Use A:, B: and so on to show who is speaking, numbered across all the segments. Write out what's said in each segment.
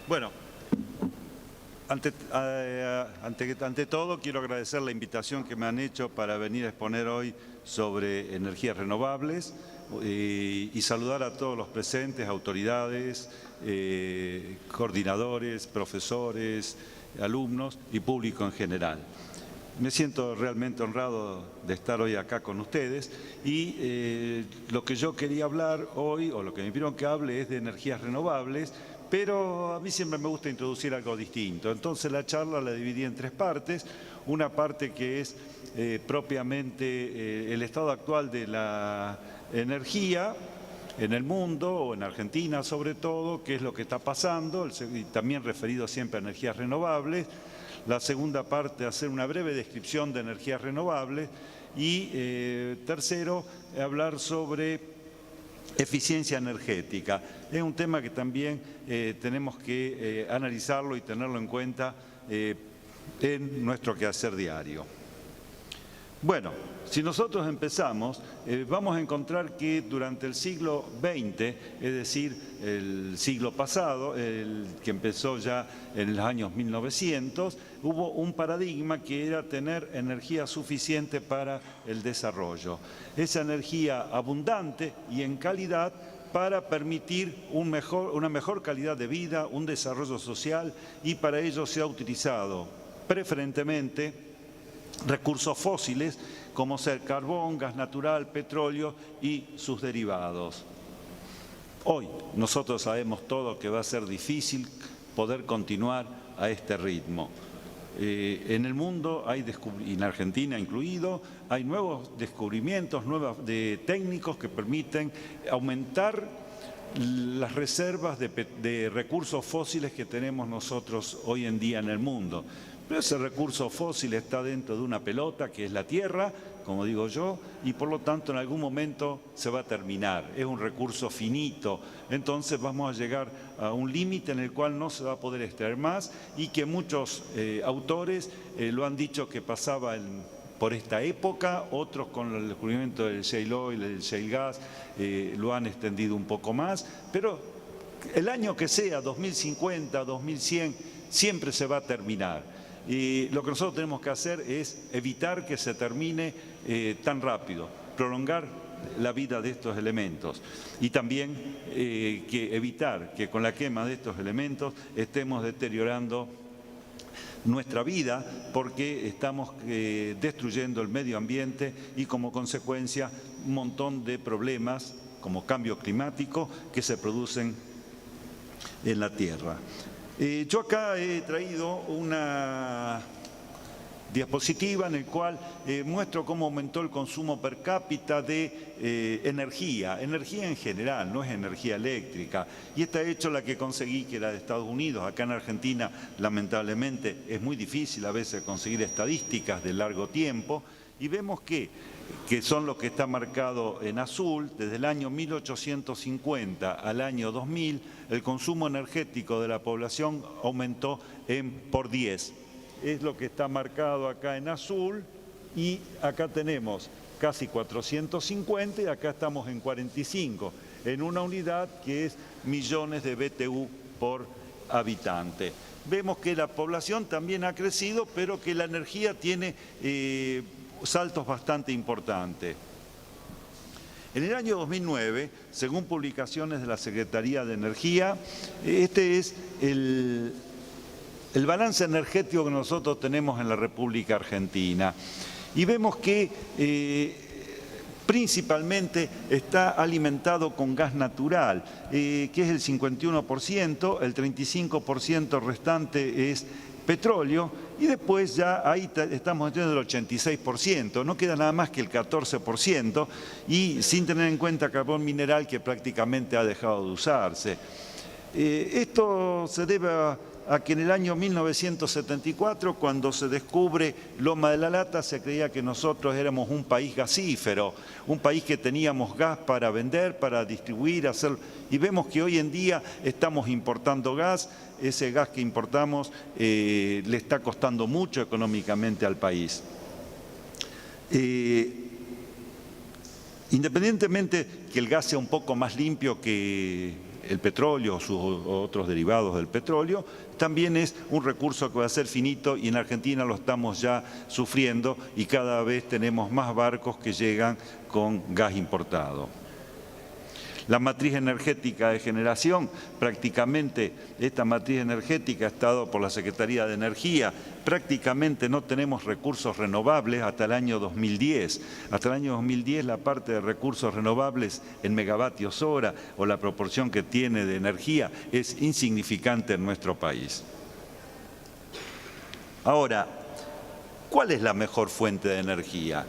A: Bueno, ante todo quiero agradecer la invitación que me han hecho para venir a exponer hoy sobre energías renovables y saludar a todos los presentes, autoridades, coordinadores, profesores, alumnos y público en general. Me siento realmente honrado de estar hoy acá con ustedes y lo que yo quería hablar hoy, o lo que me pidieron que hable, es de energías renovables, pero a mí siempre me gusta introducir algo distinto. Entonces la charla la dividí en tres partes. Una parte que es propiamente el estado actual de la energía en el mundo, o en Argentina sobre todo, qué es lo que está pasando, y también referido siempre a energías renovables. La segunda parte, hacer una breve descripción de energías renovables. Y tercero, hablar sobre eficiencia energética. Es un tema que también tenemos que analizarlo y tenerlo en cuenta en nuestro quehacer diario. Bueno, si nosotros empezamos, vamos a encontrar que durante el siglo XX, es decir, el siglo pasado, el que empezó ya en los años 1900, hubo un paradigma que era tener energía suficiente para el desarrollo. Esa energía abundante y en calidad para permitir una mejor calidad de vida, un desarrollo social, y para ello se ha utilizado preferentemente recursos fósiles como ser carbón, gas natural, petróleo y sus derivados. Hoy nosotros sabemos todo que va a ser difícil poder continuar a este ritmo. En el mundo, y en Argentina incluido, hay nuevos descubrimientos, de técnicos que permiten aumentar las reservas de recursos fósiles que tenemos nosotros hoy en día en el mundo. Pero ese recurso fósil está dentro de una pelota que es la Tierra, como digo yo, y por lo tanto en algún momento se va a terminar. Es un recurso finito, entonces vamos a llegar a un límite en el cual no se va a poder extraer más, y que muchos autores lo han dicho que pasaba por esta época. Otros con el descubrimiento del shale oil, del shale gas, lo han extendido un poco más, pero el año que sea, 2050, 2100, siempre se va a terminar. Y lo que nosotros tenemos que hacer es evitar que se termine tan rápido, prolongar la vida de estos elementos, y también evitar que con la quema de estos elementos estemos deteriorando nuestra vida, porque estamos destruyendo el medio ambiente y como consecuencia un montón de problemas como cambio climático que se producen en la Tierra. Yo acá he traído una diapositiva en la cual muestro cómo aumentó el consumo per cápita de energía en general, no es energía eléctrica. Y esta hecho la que conseguí, que era de Estados Unidos. Acá en Argentina, lamentablemente, es muy difícil a veces conseguir estadísticas de largo tiempo, y vemos que son lo que está marcado en azul. Desde el año 1850 al año 2000, el consumo energético de la población aumentó por 10. Es lo que está marcado acá en azul, y acá tenemos casi 450 y acá estamos en 45, en una unidad que es millones de BTU por habitante. Vemos que la población también ha crecido, pero que la energía tiene saltos bastante importantes. En el año 2009, según publicaciones de la Secretaría de Energía, este es el balance energético que nosotros tenemos en la República Argentina. Y vemos que principalmente está alimentado con gas natural, que es el 51%, el 35% restante es petróleo, y después ya ahí estamos teniendo el 86%, no queda nada más que el 14%, y sin tener en cuenta carbón mineral, que prácticamente ha dejado de usarse. Esto se debe a que en el año 1974, cuando se descubre Loma de la Lata, se creía que nosotros éramos un país gasífero, un país que teníamos gas para vender, para distribuir, y vemos que hoy en día estamos importando gas. Ese gas que importamos le está costando mucho económicamente al país. Independientemente que el gas sea un poco más limpio que el petróleo o otros derivados del petróleo, también es un recurso que va a ser finito y en Argentina lo estamos ya sufriendo y cada vez tenemos más barcos que llegan con gas importado. La matriz energética de generación, prácticamente esta matriz energética ha estado por la Secretaría de Energía, prácticamente no tenemos recursos renovables hasta el año 2010. Hasta el año 2010 la parte de recursos renovables en megavatios hora o la proporción que tiene de energía es insignificante en nuestro país. Ahora, ¿cuál es la mejor fuente de energía?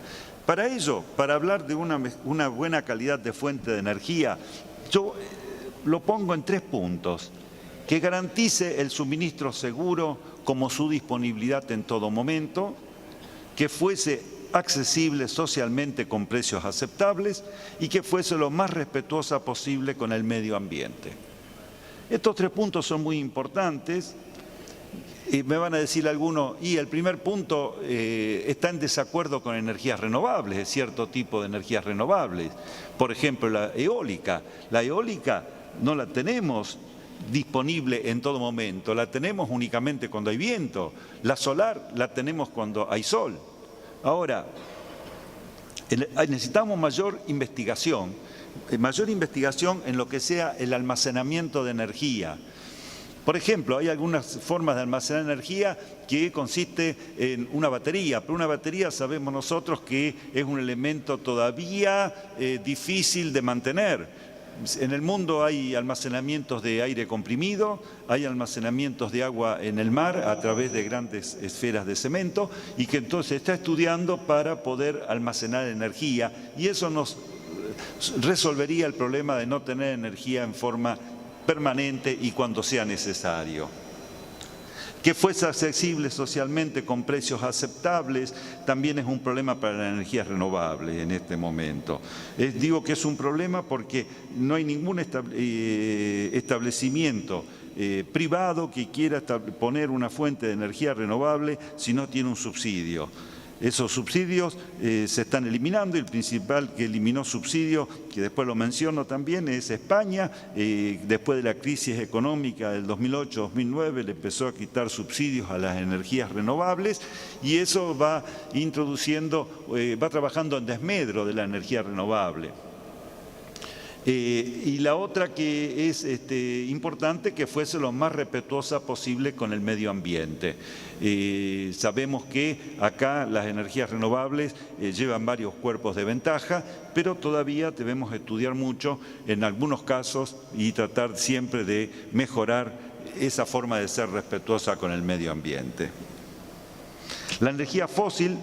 A: Para ello, para hablar de una buena calidad de fuente de energía, yo lo pongo en 3 puntos. Que garantice el suministro seguro como su disponibilidad en todo momento, que fuese accesible socialmente con precios aceptables y que fuese lo más respetuosa posible con el medio ambiente. Estos 3 puntos son muy importantes. Y me van a decir algunos, y el primer punto está en desacuerdo con energías renovables, de cierto tipo de energías renovables. Por ejemplo, la eólica. La eólica no la tenemos disponible en todo momento, la tenemos únicamente cuando hay viento. La solar la tenemos cuando hay sol. Ahora, necesitamos mayor investigación en lo que sea el almacenamiento de energía. Por ejemplo, hay algunas formas de almacenar energía que consiste en una batería, pero una batería sabemos nosotros que es un elemento todavía difícil de mantener. En el mundo hay almacenamientos de aire comprimido, hay almacenamientos de agua en el mar a través de grandes esferas de cemento y que entonces está estudiando para poder almacenar energía y eso nos resolvería el problema de no tener energía en forma permanente y cuando sea necesario. Que fuese accesible socialmente con precios aceptables también es un problema para las energías renovables en este momento. Digo que es un problema porque no hay ningún establecimiento privado que quiera poner una fuente de energía renovable si no tiene un subsidio. Esos subsidios se están eliminando y el principal que eliminó subsidios, que después lo menciono también, es España. Después de la crisis económica del 2008-2009 le empezó a quitar subsidios a las energías renovables y eso va introduciendo, va trabajando en desmedro de la energía renovable. Y la otra que es importante, que fuese lo más respetuosa posible con el medio ambiente. Sabemos que acá las energías renovables llevan varios cuerpos de ventaja, pero todavía debemos estudiar mucho en algunos casos y tratar siempre de mejorar esa forma de ser respetuosa con el medio ambiente. La energía fósil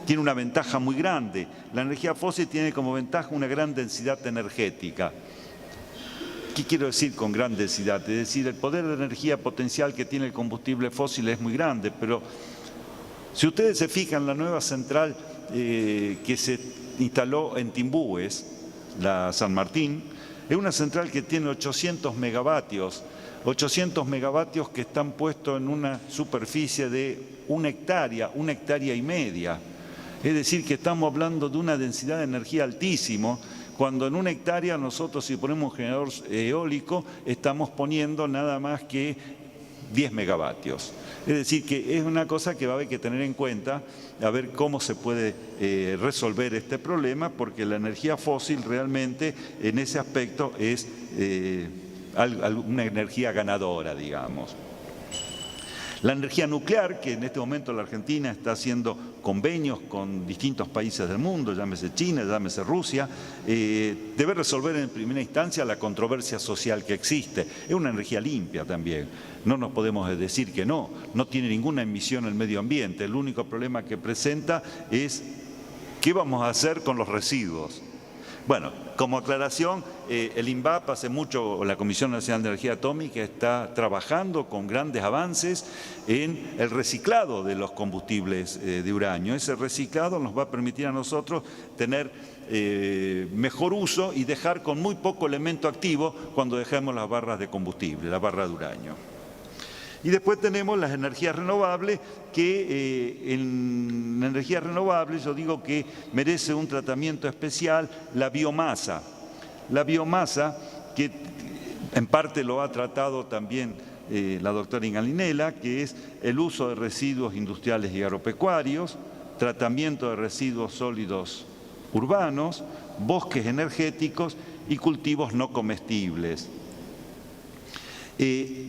A: tiene una ventaja muy grande. La energía fósil tiene como ventaja una gran densidad energética. ¿Qué quiero decir con gran densidad? Es decir, el poder de energía potencial que tiene el combustible fósil es muy grande, pero si ustedes se fijan, la nueva central que se instaló en Timbúes, la San Martín, es una central que tiene 800 megavatios. 800 megavatios que están puestos en una superficie de 1 hectárea y media. Es decir, que estamos hablando de una densidad de energía altísimo, cuando en 1 hectárea nosotros si ponemos un generador eólico estamos poniendo nada más que 10 megavatios. Es decir, que es una cosa que va a haber que tener en cuenta, a ver cómo se puede resolver este problema, porque la energía fósil realmente en ese aspecto es una energía ganadora, digamos. La energía nuclear, que en este momento la Argentina está haciendo convenios con distintos países del mundo, llámese China, llámese Rusia, debe resolver en primera instancia la controversia social que existe. Es una energía limpia también, no nos podemos decir que no tiene ninguna emisión al medio ambiente. El único problema que presenta es ¿qué vamos a hacer con los residuos? Bueno, como aclaración, el INVAP hace mucho, o la Comisión Nacional de Energía Atómica, está trabajando con grandes avances en el reciclado de los combustibles de uranio. Ese reciclado nos va a permitir a nosotros tener mejor uso y dejar con muy poco elemento activo cuando dejemos las barras de combustible, la barra de uranio. Y después tenemos las energías renovables, que en energías renovables yo digo que merece un tratamiento especial la biomasa. La biomasa que En parte lo ha tratado también la doctora Ingalinela, que es el uso de residuos industriales y agropecuarios, tratamiento de residuos sólidos urbanos, bosques energéticos y cultivos no comestibles.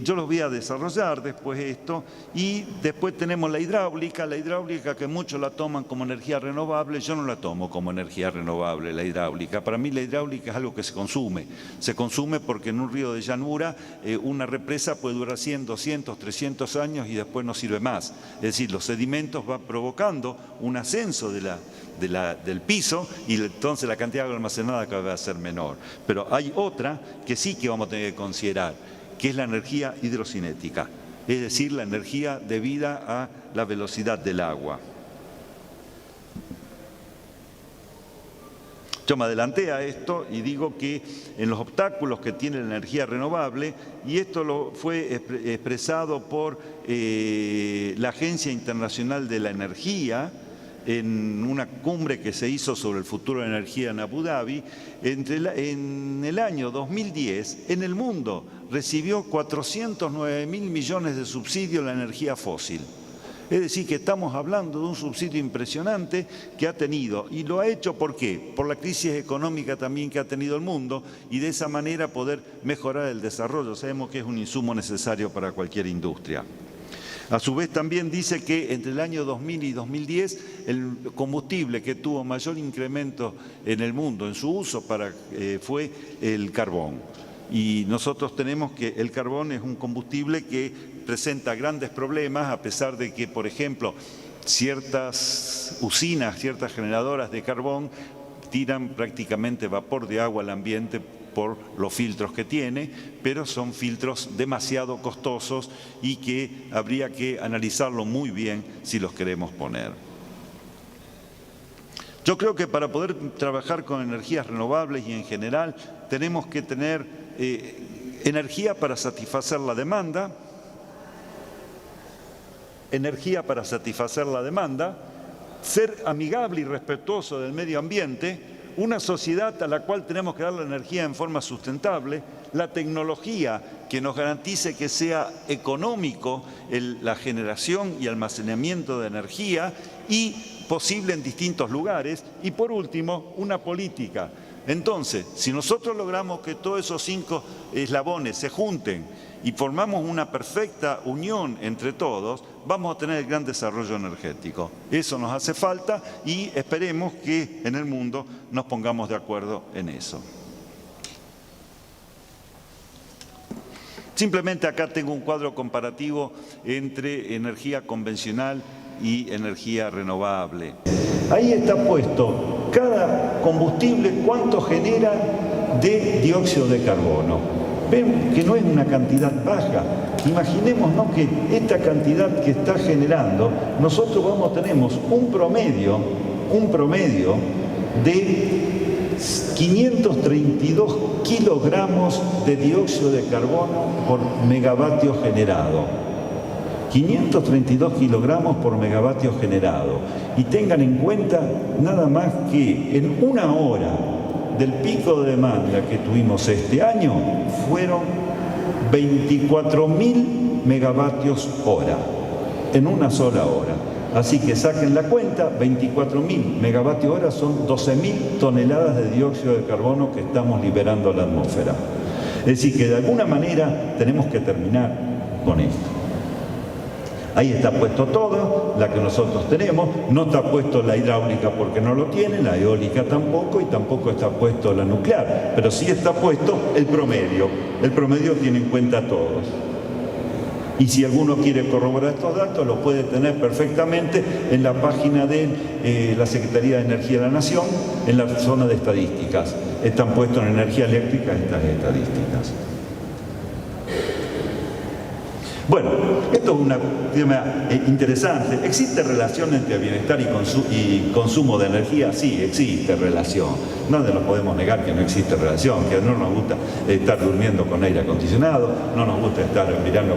A: Yo los voy a desarrollar después esto, y después tenemos la hidráulica que muchos la toman como energía renovable. Yo no la tomo como energía renovable, la hidráulica. Para mí la hidráulica es algo que se consume porque en un río de llanura una represa puede durar 100, 200, 300 años y después no sirve más. Es decir, los sedimentos van provocando un ascenso del piso y entonces la cantidad de agua almacenada cada vez va a ser menor. Pero hay otra que sí que vamos a tener que considerar, que es la energía hidrocinética, es decir, la energía debida a la velocidad del agua. Yo me adelanté a esto y digo que en los obstáculos que tiene la energía renovable, y esto fue expresado por la Agencia Internacional de la Energía, en una cumbre que se hizo sobre el futuro de la energía en Abu Dhabi, en el año 2010, en el mundo recibió 409.000 millones de subsidios la energía fósil. Es decir, que estamos hablando de un subsidio impresionante que ha tenido, y lo ha hecho ¿por qué? Por la crisis económica también que ha tenido el mundo, y de esa manera poder mejorar el desarrollo. Sabemos que es un insumo necesario para cualquier industria. A su vez también dice que entre el año 2000 y 2010 el combustible que tuvo mayor incremento en el mundo en su uso fue el carbón. Y nosotros tenemos que el carbón es un combustible que presenta grandes problemas, a pesar de que, por ejemplo, ciertas usinas, ciertas generadoras de carbón tiran prácticamente vapor de agua al ambiente por los filtros que tiene, pero son filtros demasiado costosos y que habría que analizarlo muy bien si los queremos poner. Yo creo que para poder trabajar con energías renovables y en general tenemos que tener energía para satisfacer la demanda, ser amigable y respetuoso del medio ambiente, una sociedad a la cual tenemos que dar la energía en forma sustentable, la tecnología que nos garantice que sea económico la generación y almacenamiento de energía y posible en distintos lugares, y por último, una política. Entonces, si nosotros logramos que todos esos 5 eslabones se junten y formamos una perfecta unión entre todos, vamos a tener gran desarrollo energético. Eso nos hace falta y esperemos que en el mundo nos pongamos de acuerdo en eso. Simplemente acá tengo un cuadro comparativo entre energía convencional y energía renovable. Ahí está puesto cada combustible cuánto genera de dióxido de carbono. Ven que no es una cantidad baja. Imaginémonos que esta cantidad que está generando, nosotros tenemos un promedio de 532 kilogramos de dióxido de carbono por megavatio generado. 532 kilogramos por megavatio generado. Y tengan en cuenta nada más que en una hora del pico de demanda que tuvimos este año fueron 24.000 megavatios hora, en una sola hora. Así que saquen la cuenta, 24.000 megavatios hora son 12.000 toneladas de dióxido de carbono que estamos liberando a la atmósfera. Es decir, que de alguna manera tenemos que terminar con esto. Ahí está puesto todo, la que nosotros tenemos, no está puesto la hidráulica porque no lo tiene, la eólica tampoco, y tampoco está puesto la nuclear, pero sí está puesto el promedio tiene en cuenta a todos. Y si alguno quiere corroborar estos datos, lo puede tener perfectamente en la página de la Secretaría de Energía de la Nación, en la zona de estadísticas. Están puestos en energía eléctrica estas estadísticas. Bueno, esto es un tema interesante. ¿Existe relación entre bienestar y consumo de energía? Sí, existe relación. No nos podemos negar que no existe relación, que no nos gusta estar durmiendo con aire acondicionado, no nos gusta estar mirando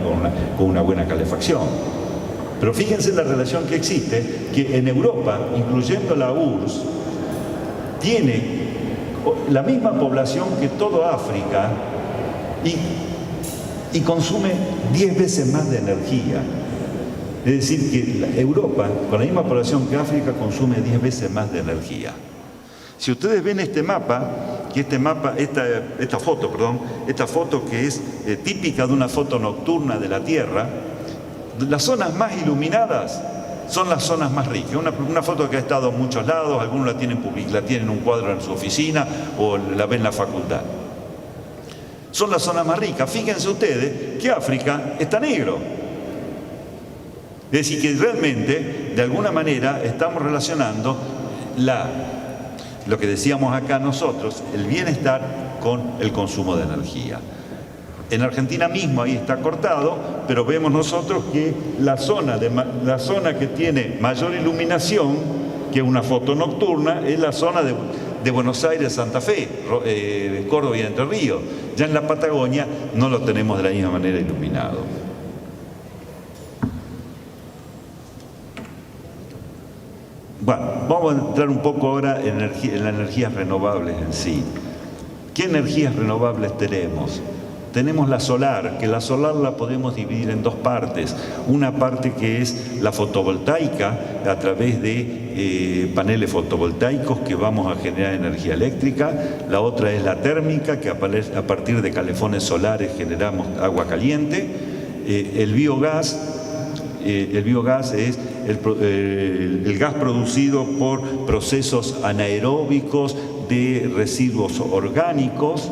A: con una buena calefacción. Pero fíjense la relación que existe, que en Europa, incluyendo la URSS, tiene la misma población que toda África, y consume 10 veces más de energía. Es decir, que Europa, con la misma población que África, consume 10 veces más de energía. Si ustedes ven este mapa, esta foto que es típica de una foto nocturna de la Tierra, las zonas más iluminadas son las zonas más ricas. Una foto que ha estado en muchos lados, algunos la tienen en un cuadro en su oficina o la ven en la facultad. Son las zonas más ricas. Fíjense ustedes que África está negro. Es decir, que realmente, de alguna manera, estamos relacionando lo que decíamos acá nosotros, el bienestar con el consumo de energía. En Argentina mismo ahí está cortado, pero vemos nosotros que la zona que tiene mayor iluminación, que es una foto nocturna, es la zona de Buenos Aires, Santa Fe, Córdoba y Entre Ríos. Ya en la Patagonia no lo tenemos de la misma manera iluminado. Bueno, vamos a entrar un poco ahora en las energías renovables en sí. ¿Qué energías renovables tenemos? Tenemos la solar, que la solar la podemos dividir en dos partes. Una parte que es la fotovoltaica, a través de paneles fotovoltaicos que vamos a generar energía eléctrica. La otra es la térmica, que a partir de calefones solares generamos agua caliente. El biogás es el gas producido por procesos anaeróbicos de residuos orgánicos,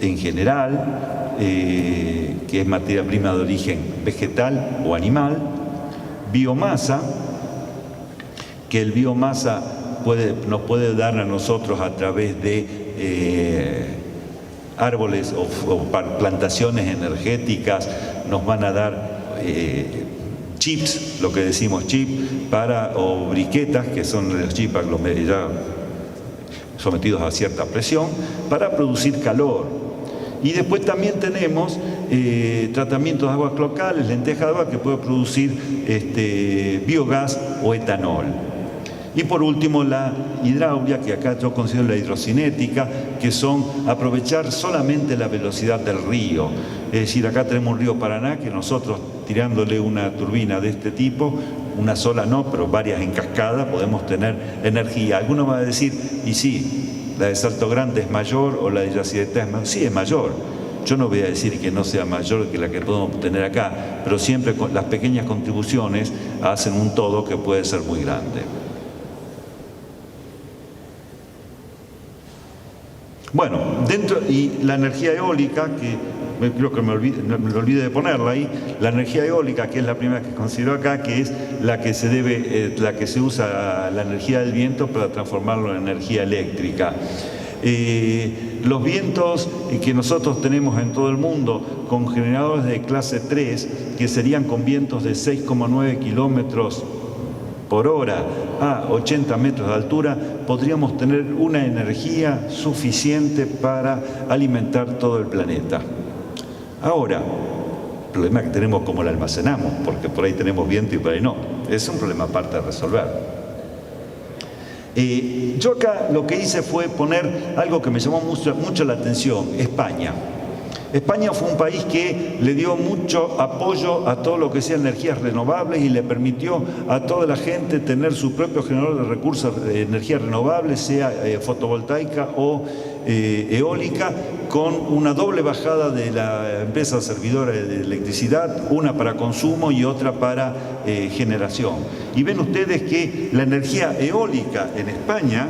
A: en general, que es materia prima de origen vegetal o animal. Biomasa, que el biomasa nos puede dar a nosotros a través de árboles o plantaciones energéticas, nos van a dar chips, lo que decimos chip, o briquetas, que son los chips ya sometidos a cierta presión, para producir calor. Y después también tenemos tratamientos de aguas locales, lentejas de agua, que puede producir biogás o etanol. Y por último la hidráulica, que acá yo considero la hidrocinética, que son aprovechar solamente la velocidad del río. Es decir, acá tenemos un río Paraná que nosotros, tirándole una turbina de este tipo, una sola no, pero varias en cascada, podemos tener energía. Algunos van a decir, y sí, la de Salto Grande es mayor o la de Yacyretá es mayor. Sí, es mayor. Yo no voy a decir que no sea mayor que la que podemos tener acá, pero siempre las pequeñas contribuciones hacen un todo que puede ser muy grande. Bueno, y la energía eólica, que creo que me olvidé de ponerla ahí, la energía eólica, que es la primera que considero acá, que es la que se usa la energía del viento para transformarlo en energía eléctrica. Los vientos que nosotros tenemos en todo el mundo, con generadores de clase 3, que serían con vientos de 6,9 kilómetros por hora a 80 metros de altura, podríamos tener una energía suficiente para alimentar todo el planeta. Ahora, el problema que tenemos es cómo la almacenamos, porque por ahí tenemos viento y por ahí no. Es un problema aparte de resolver. Yo acá lo que hice fue poner algo que me llamó mucho la atención: España. España fue un país que le dio mucho apoyo a todo lo que sea energías renovables y le permitió a toda la gente tener su propio generador de recursos de energía renovable, sea fotovoltaica o eólica, con una doble bajada de la empresa servidora de electricidad, una para consumo y otra para generación. Y ven ustedes que la energía eólica en España,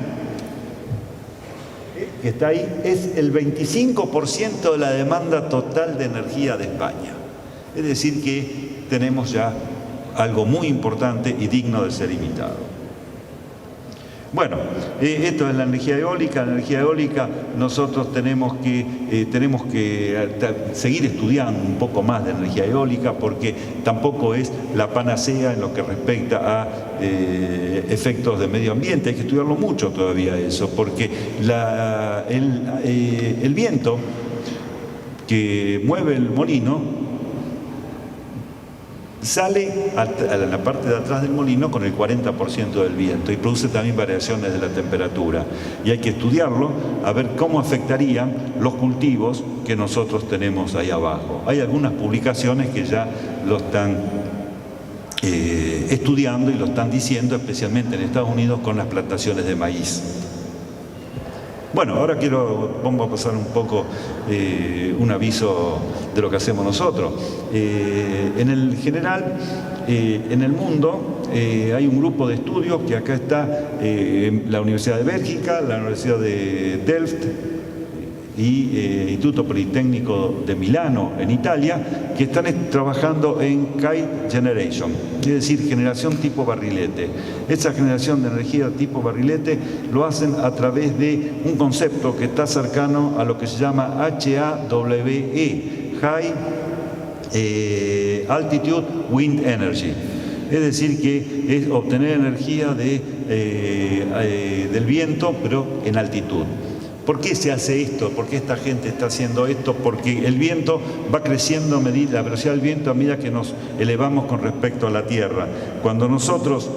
A: que está ahí, es el 25% de la demanda total de energía de España. Es decir, que tenemos ya algo muy importante y digno de ser imitado. Bueno, esto es la energía eólica. La energía eólica, nosotros tenemos que seguir estudiando un poco más de energía eólica, porque tampoco es la panacea en lo que respecta a efectos de medio ambiente. Hay que estudiarlo mucho todavía eso, porque el viento que mueve el molino sale a la parte de atrás del molino con el 40% del viento y produce también variaciones de la temperatura. Y hay que estudiarlo a ver cómo afectarían los cultivos que nosotros tenemos ahí abajo. Hay algunas publicaciones que ya lo están estudiando y lo están diciendo, especialmente en Estados Unidos con las plantaciones de maíz. Bueno, ahora vamos a pasar un poco un aviso de lo que hacemos nosotros. En el general, en el mundo, hay un grupo de estudios que acá está la Universidad de Bélgica, la Universidad de Delft y Instituto Politécnico de Milano, en Italia, que están trabajando en Kite Generation, es decir, generación tipo barrilete. Esa generación de energía tipo barrilete lo hacen a través de un concepto que está cercano a lo que se llama HAWE, High Altitude Wind Energy. Es decir, que es obtener energía del viento, pero en altitud. ¿Por qué se hace esto? ¿Por qué esta gente está haciendo esto? Porque el viento va creciendo, la velocidad del viento a medida que nos elevamos con respecto a la Tierra. Cuando nosotros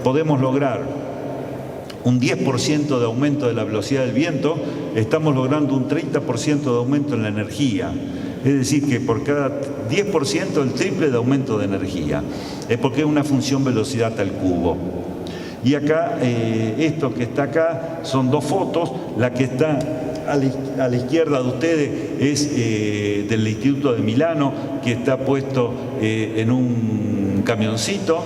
A: podemos lograr un 10% de aumento de la velocidad del viento, estamos logrando un 30% de aumento en la energía. Es decir, que por cada 10% el triple de aumento de energía. Es porque es una función velocidad al cubo. Y acá, esto que está acá, son dos fotos. La que está a la izquierda de ustedes es del Instituto de Milano, que está puesto en un camioncito,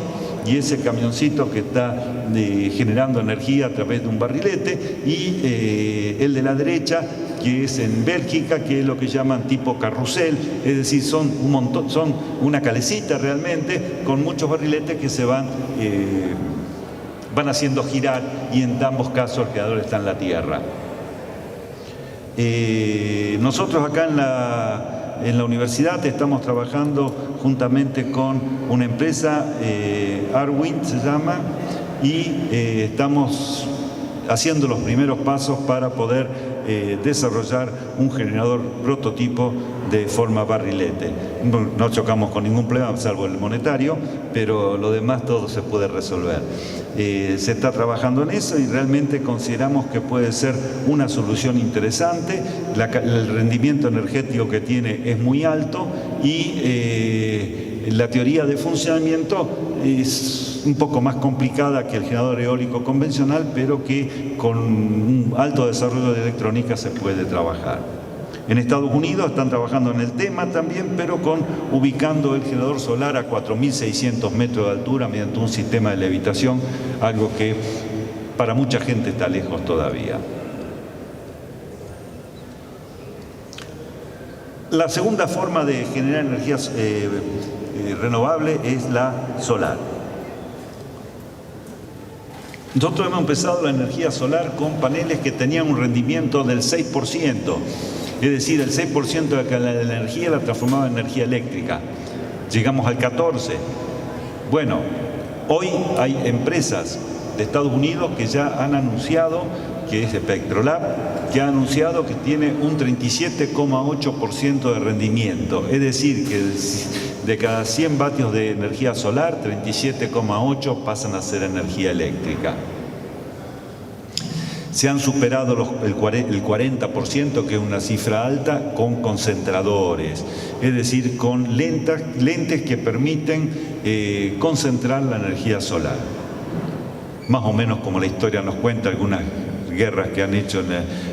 A: y ese camioncito que está generando energía a través de un barrilete, y el de la derecha, que es en Bélgica, que es lo que llaman tipo carrusel, es decir, son una calecita realmente, con muchos barriletes que se van haciendo girar, y en ambos casos el generador está en la tierra. Nosotros acá en la universidad estamos trabajando juntamente con una empresa, Arwind se llama, y estamos haciendo los primeros pasos para poder desarrollar un generador prototipo de forma barrilete. No chocamos con ningún problema, salvo el monetario, pero lo demás todo se puede resolver. Se está trabajando en eso y realmente consideramos que puede ser una solución interesante. El rendimiento energético que tiene es muy alto y la teoría de funcionamiento es un poco más complicada que el generador eólico convencional, pero que con un alto desarrollo de electrónica se puede trabajar. En Estados Unidos están trabajando en el tema también, pero ubicando el generador solar a 4.600 metros de altura mediante un sistema de levitación, algo que para mucha gente está lejos todavía. La segunda forma de generar energías renovables es la solar. Nosotros hemos empezado la energía solar con paneles que tenían un rendimiento del 6%, es decir, el 6% de la energía la transformaba en energía eléctrica. Llegamos al 14%. Bueno, hoy hay empresas de Estados Unidos que ya han anunciado, que es Spectrolab, que ha anunciado que tiene un 37,8% de rendimiento. Es decir, que de cada 100 vatios de energía solar, 37,8 pasan a ser energía eléctrica. Se han superado el 40%, que es una cifra alta, con concentradores, es decir, con lentes que permiten concentrar la energía solar. Más o menos como la historia nos cuenta, algunas guerras que han hecho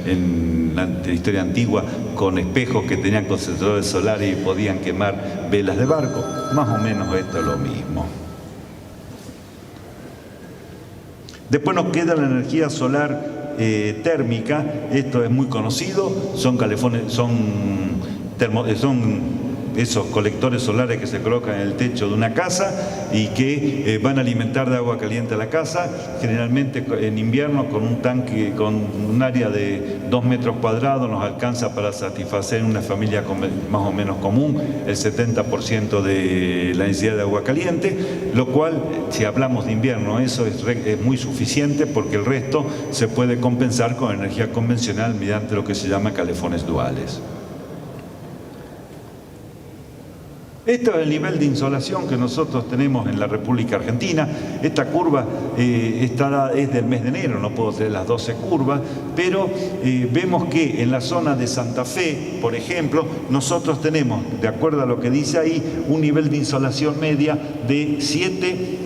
A: en la historia antigua con espejos que tenían concentradores solares y podían quemar velas de barco. Más o menos esto es lo mismo. Después nos queda la energía solar térmica. Esto es muy conocido, son esos colectores solares que se colocan en el techo de una casa y que van a alimentar de agua caliente a la casa, generalmente en invierno con un tanque, con un área de 2 metros cuadrados, nos alcanza para satisfacer una familia más o menos común el 70% de la necesidad de agua caliente, lo cual, si hablamos de invierno, eso es muy suficiente, porque el resto se puede compensar con energía convencional mediante lo que se llama calefones duales. Este es el nivel de insolación que nosotros tenemos en la República Argentina. Esta curva es del mes de enero, no puedo tener las 12 curvas, pero vemos que en la zona de Santa Fe, por ejemplo, nosotros tenemos, de acuerdo a lo que dice ahí, un nivel de insolación media de 7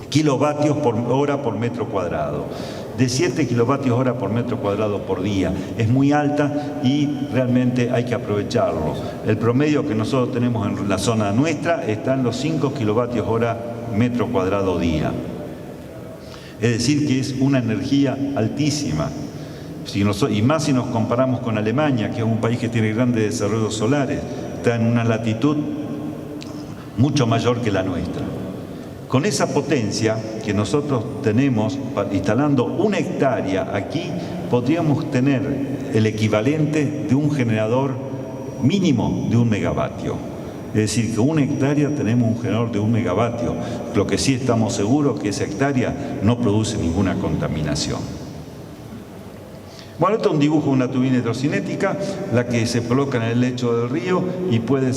A: kilovatios por hora por metro cuadrado. De 7 kilovatios hora por metro cuadrado por día. Es muy alta y realmente hay que aprovecharlo. El promedio que nosotros tenemos en la zona nuestra está en los 5 kilovatios hora metro cuadrado día. Es decir, que es una energía altísima. Y más si nos comparamos con Alemania, que es un país que tiene grandes desarrollos solares, está en una latitud mucho mayor que la nuestra. Con esa potencia que nosotros tenemos, instalando 1 hectárea aquí, podríamos tener el equivalente de un generador mínimo de 1 megavatio. Es decir, que 1 hectárea tenemos un generador de 1 megavatio. Lo que sí estamos seguros es que esa hectárea no produce ninguna contaminación. Bueno, esto es un dibujo de una turbina hidrocinética, la que se coloca en el lecho del río y puede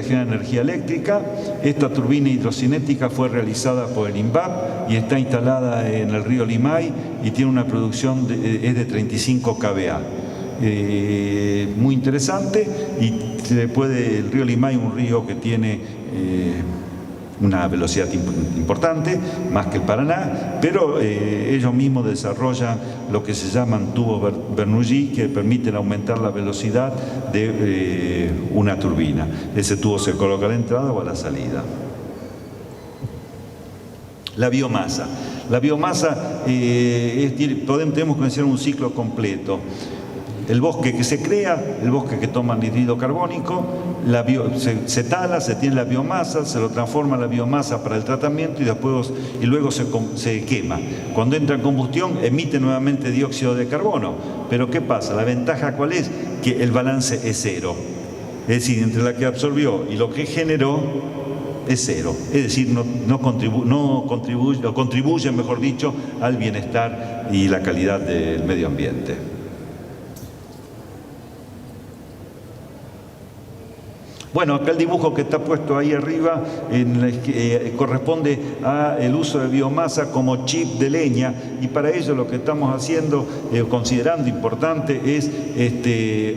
A: generar energía eléctrica. Esta turbina hidrocinética fue realizada por el INVAP y está instalada en el río Limay y tiene una producción es de 35 kVA. Muy interesante, y el río Limay es un río que tiene una velocidad importante, más que el Paraná, pero ellos mismos desarrollan lo que se llaman tubos Bernoulli, que permiten aumentar la velocidad de una turbina. Ese tubo se coloca a la entrada o a la salida. La biomasa. La biomasa tenemos que mencionar un ciclo completo. El bosque que se crea, el bosque que toma anhídrido carbónico, se tala, se tiene la biomasa, se lo transforma en la biomasa para el tratamiento y luego se quema. Cuando entra en combustión emite nuevamente dióxido de carbono. Pero ¿qué pasa? La ventaja ¿cuál es? Que el balance es cero. Es decir, entre la que absorbió y lo que generó es cero. Es decir, contribuye, mejor dicho, al bienestar y la calidad del medio ambiente. Bueno, acá el dibujo que está puesto ahí arriba corresponde al uso de biomasa como chip de leña, y para ello lo que estamos haciendo, considerando importante, es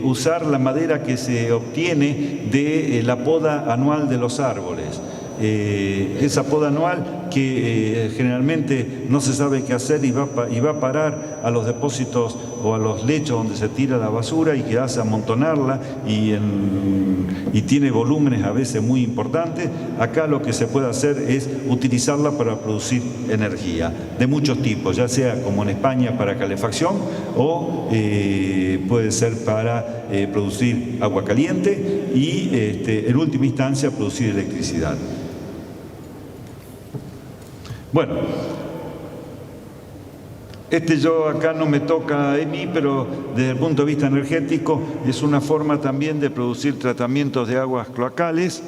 A: usar la madera que se obtiene de la poda anual de los árboles. Esa poda anual que generalmente no se sabe qué hacer y va a parar a los depósitos o a los lechos donde se tira la basura, y que hace amontonarla y tiene volúmenes a veces muy importantes. Acá lo que se puede hacer es utilizarla para producir energía de muchos tipos, ya sea como en España para calefacción o puede ser para producir agua caliente y en última instancia producir electricidad. Bueno, yo acá no me toca a mí, pero desde el punto de vista energético es una forma también de producir tratamientos de aguas cloacales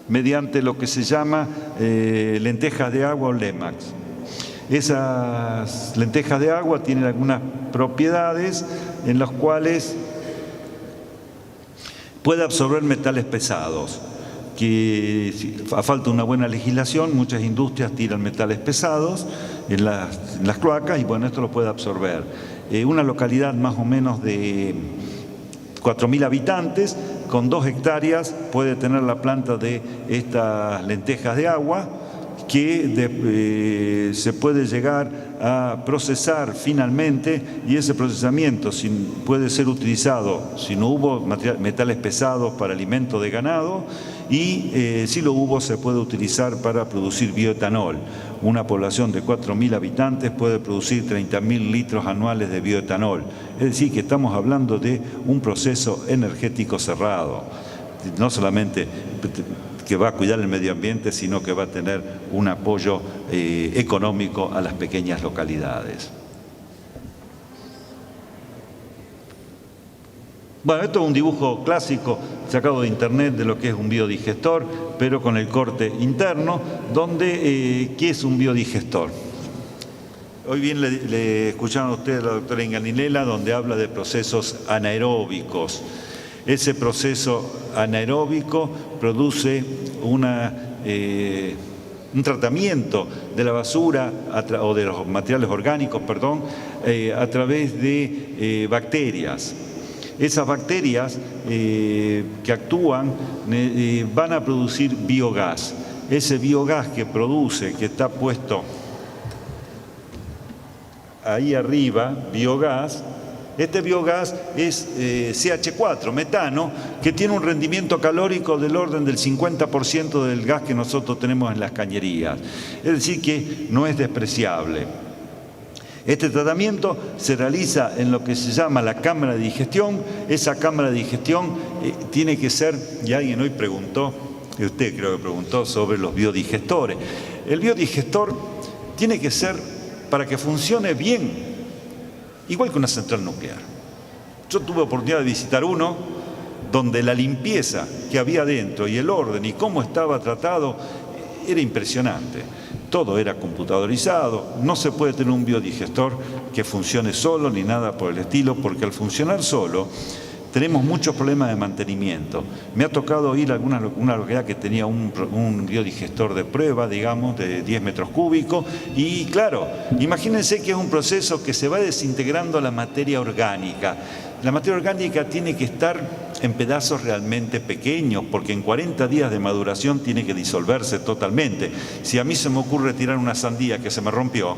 A: mediante lo que se llama lentejas de agua o LEMAX. Esas lentejas de agua tienen algunas propiedades en las cuales puede absorber metales pesados, que a falta de una buena legislación, muchas industrias tiran metales pesados en las cloacas, y bueno, esto lo puede absorber. Una localidad más o menos de 4.000 habitantes, con 2 hectáreas, puede tener la planta de estas lentejas de agua, que se puede llegar a procesar finalmente, y ese procesamiento puede ser utilizado, si no hubo metales pesados, para alimento de ganado, y si lo hubo, se puede utilizar para producir bioetanol. Una población de 4.000 habitantes puede producir 30.000 litros anuales de bioetanol. Es decir, que estamos hablando de un proceso energético cerrado, no solamente que va a cuidar el medio ambiente, sino que va a tener un apoyo económico a las pequeñas localidades. Bueno, esto es un dibujo clásico sacado de internet de lo que es un biodigestor, pero con el corte interno, donde ¿qué es un biodigestor? Hoy bien le escucharon a ustedes a la doctora Inganilela, donde habla de procesos anaeróbicos. Ese proceso anaeróbico produce un tratamiento de la basura o de los materiales orgánicos, perdón, a través de bacterias. Esas bacterias que actúan van a producir biogás. Ese biogás que produce, que está puesto ahí arriba, biogás, este biogás es CH4, metano, que tiene un rendimiento calórico del orden del 50% del gas que nosotros tenemos en las cañerías. Es decir, que no es despreciable. Este tratamiento se realiza en lo que se llama la cámara de digestión. Esa cámara de digestión tiene que ser, y alguien hoy preguntó, y usted creo que preguntó sobre los biodigestores. El biodigestor tiene que ser, para que funcione bien, igual que una central nuclear. Yo tuve oportunidad de visitar uno donde la limpieza que había dentro y el orden y cómo estaba tratado era impresionante. Todo era computadorizado, no se puede tener un biodigestor que funcione solo ni nada por el estilo, porque al funcionar solo tenemos muchos problemas de mantenimiento. Me ha tocado ir a una localidad que tenía un biodigestor de prueba, digamos, de 10 metros cúbicos, y claro, imagínense que es un proceso que se va desintegrando la materia orgánica. La materia orgánica tiene que estar en pedazos realmente pequeños, porque en 40 días de maduración tiene que disolverse totalmente. Si a mí se me ocurre tirar una sandía que se me rompió,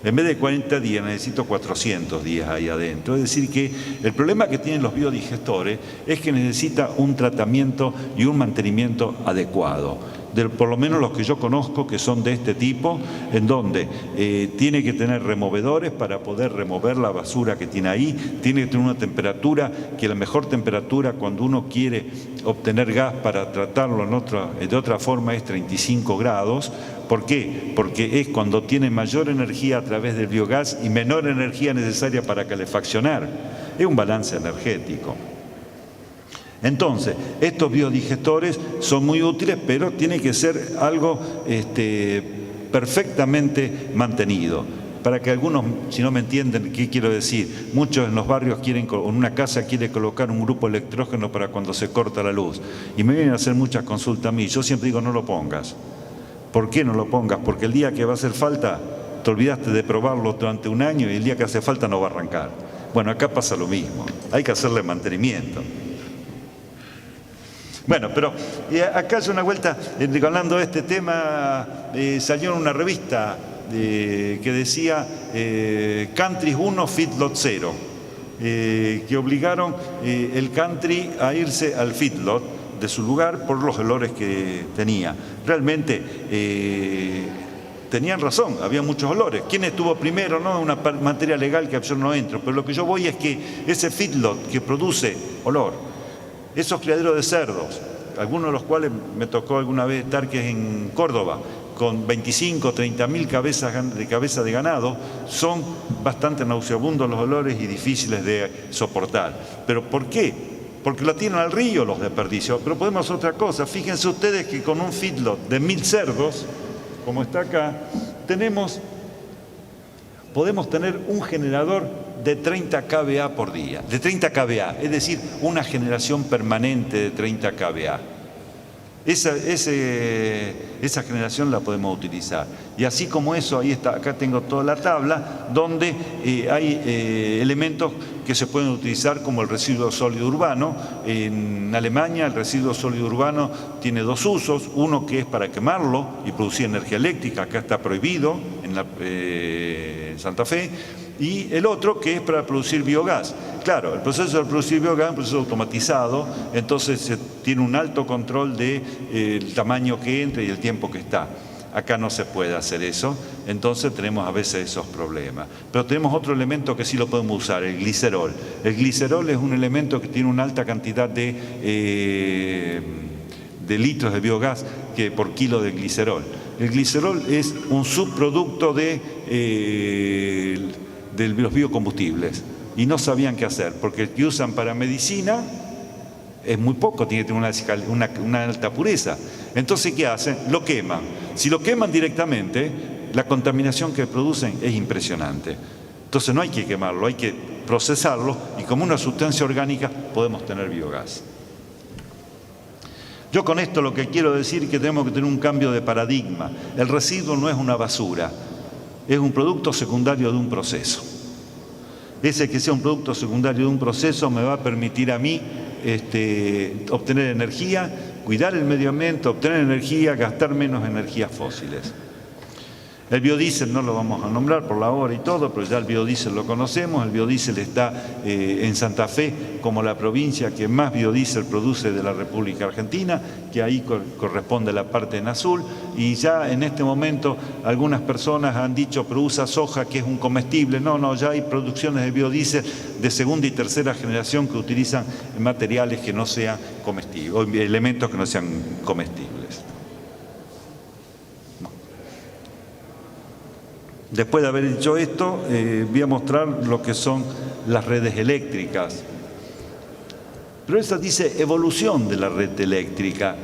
A: en vez de 40 días necesito 400 días ahí adentro. Es decir que el problema que tienen los biodigestores es que necesita un tratamiento y un mantenimiento adecuado. Por lo menos los que yo conozco que son de este tipo, en donde tiene que tener removedores para poder remover la basura que tiene ahí, tiene que tener una temperatura, que la mejor temperatura cuando uno quiere obtener gas para tratarlo de otra forma es 35 grados. ¿Por qué? Porque es cuando tiene mayor energía a través del biogás y menor energía necesaria para calefaccionar. Es un balance energético. Entonces, estos biodigestores son muy útiles, pero tiene que ser algo perfectamente mantenido. Para que algunos, si no me entienden qué quiero decir, muchos en los barrios quieren, o en una casa quiere colocar un grupo electrógeno para cuando se corta la luz. Y me vienen a hacer muchas consultas a mí. Yo siempre digo, no lo pongas. ¿Por qué no lo pongas? Porque el día que va a hacer falta, te olvidaste de probarlo durante un año y el día que hace falta no va a arrancar. Bueno, acá pasa lo mismo. Hay que hacerle mantenimiento. Bueno, pero acá hace una vuelta, hablando de este tema, salió en una revista que decía Country 1, Feedlot 0, que obligaron el country a irse al feedlot de su lugar por los olores que tenía. Realmente tenían razón, había muchos olores. ¿Quién estuvo primero? No, una materia legal que yo no entro, pero lo que yo voy es que ese feedlot que produce olor, esos criaderos de cerdos, algunos de los cuales me tocó alguna vez estar, que es en Córdoba, con 25 o 30 mil cabezas de ganado, son bastante nauseabundos los olores y difíciles de soportar. ¿Pero por qué? Porque lo tiran al río los desperdicios. Pero podemos hacer otra cosa. Fíjense ustedes que con un feedlot de 1000 cerdos, como está acá, podemos tener un generador de 30 kVA por día, de 30 kVA, es decir, una generación permanente de 30 kVA. Esa generación la podemos utilizar. Y así como eso, ahí está, acá tengo toda la tabla, donde hay elementos que se pueden utilizar como el residuo sólido urbano. En Alemania el residuo sólido urbano tiene dos usos, uno que es para quemarlo y producir energía eléctrica, acá está prohibido en Santa Fe, y el otro que es para producir biogás. Claro, el proceso de producir biogás es un proceso automatizado, entonces se tiene un alto control del tamaño que entra y el tiempo que está. Acá no se puede hacer eso, entonces tenemos a veces esos problemas. Pero tenemos otro elemento que sí lo podemos usar, el glicerol. El glicerol es un elemento que tiene una alta cantidad de litros de biogás por kilo de glicerol. El glicerol es un subproducto de los biocombustibles y no sabían qué hacer, porque el que usan para medicina es muy poco, tiene que tener una alta pureza. Entonces, ¿qué hacen? Lo queman. Si lo queman directamente, la contaminación que producen es impresionante. Entonces no hay que quemarlo, hay que procesarlo y como una sustancia orgánica podemos tener biogás. Yo con esto lo que quiero decir es que tenemos que tener un cambio de paradigma. El residuo no es una basura, es un producto secundario de un proceso. Ese que sea un producto secundario de un proceso me va a permitir a mí obtener energía, cuidar el medio ambiente, obtener energía, gastar menos energías fósiles. El biodiesel no lo vamos a nombrar por la hora y todo, pero ya el biodiesel lo conocemos. El biodiesel está en Santa Fe como la provincia que más biodiesel produce de la República Argentina, que ahí corresponde la parte en azul. Y ya en este momento algunas personas han dicho, pero usa soja que es un comestible. No, ya hay producciones de biodiesel de segunda y tercera generación que utilizan materiales que no sean comestibles, o elementos que no sean comestibles. Después de haber dicho esto, voy a mostrar lo que son las redes eléctricas. Pero eso dice evolución de la red eléctrica.